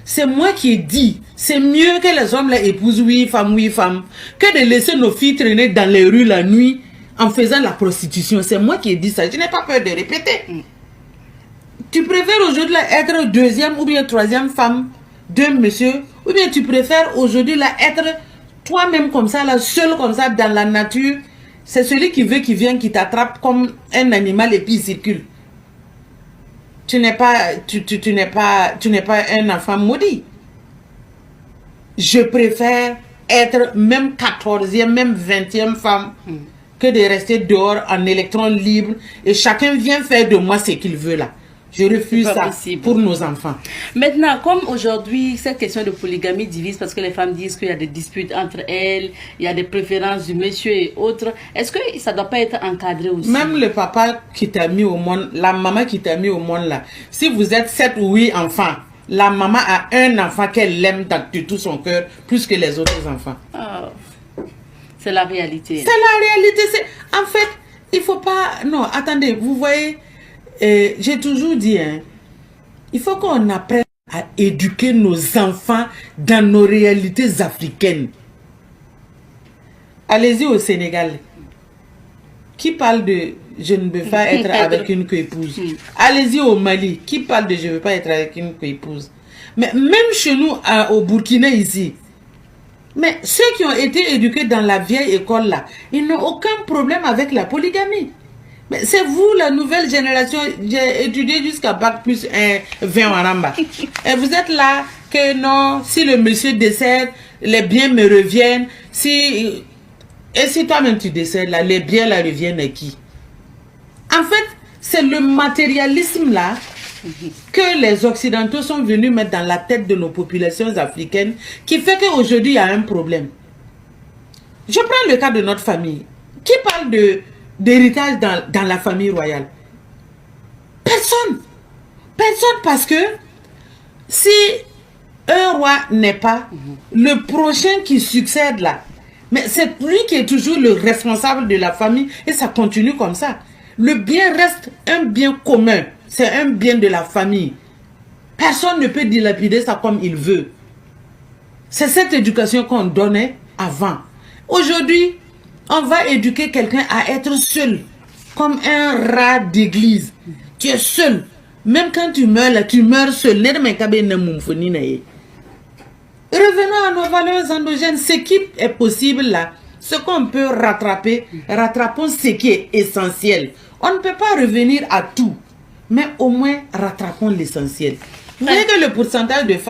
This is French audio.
c'est moi qui ai dit, c'est mieux que les hommes les épousent 8 femmes, que de laisser nos filles traîner dans les rues la nuit en faisant la prostitution. C'est moi qui ai dit ça. Je n'ai pas peur de répéter. Tu préfères aujourd'hui être deuxième ou bien troisième femme d'un monsieur, ou bien tu préfères aujourd'hui être toi-même comme ça, seul comme ça dans la nature. C'est celui qui veut qui vient, qui t'attrape comme un animal et puis il circule. Tu n'es pas un enfant maudit. Je préfère être même 14e, même 20e femme que de rester dehors en électron libre et chacun vient faire de moi ce qu'il veut là. Je refuse ça possible pour nos enfants. Maintenant, comme aujourd'hui, cette question de polygamie divise parce que les femmes disent qu'il y a des disputes entre elles, il y a des préférences du monsieur et autres. Est-ce que ça ne doit pas être encadré aussi? Même le papa qui t'a mis au monde, la maman qui t'a mis au monde là, si vous êtes 7 ou 8 enfants, la maman a un enfant qu'elle aime de tout son cœur plus que les autres enfants. Oh. C'est la réalité. C'est la réalité. En fait, il ne faut pas... Non, attendez, vous voyez... j'ai toujours dit, il faut qu'on apprenne à éduquer nos enfants dans nos réalités africaines. Allez-y au Sénégal. Qui parle de je ne veux pas être avec une coépouse? Allez-y au Mali. Qui parle de je ne veux pas être avec une coépouse? Mais même chez nous, au Burkina ici, mais ceux qui ont été éduqués dans la vieille école là, ils n'ont aucun problème avec la polygamie. Mais c'est vous, la nouvelle génération, j'ai étudié jusqu'à Bac plus 20 en Ramba. Et vous êtes là que non, si le monsieur décède, les biens me reviennent. Et si toi-même tu décèdes, là, les biens là reviennent à qui? En fait, c'est le matérialisme là que les Occidentaux sont venus mettre dans la tête de nos populations africaines qui fait qu'aujourd'hui il y a un problème. Je prends le cas de notre famille. Qui parle d'héritage dans la famille royale? Personne. Personne, parce que si un roi n'est pas, le prochain qui succède là, mais c'est lui qui est toujours le responsable de la famille et ça continue comme ça. Le bien reste un bien commun, c'est un bien de la famille. Personne ne peut dilapider ça comme il veut. C'est cette éducation qu'on donnait avant. Aujourd'hui, on va éduquer quelqu'un à être seul, comme un rat d'église. Tu es seul. Même quand tu meurs là, tu meurs seul. Revenons à nos valeurs endogènes. Ce qui est possible là, ce qu'on peut rattraper, rattrapons ce qui est essentiel. On ne peut pas revenir à tout, mais au moins rattrapons l'essentiel. Vous voyez que le pourcentage de femmes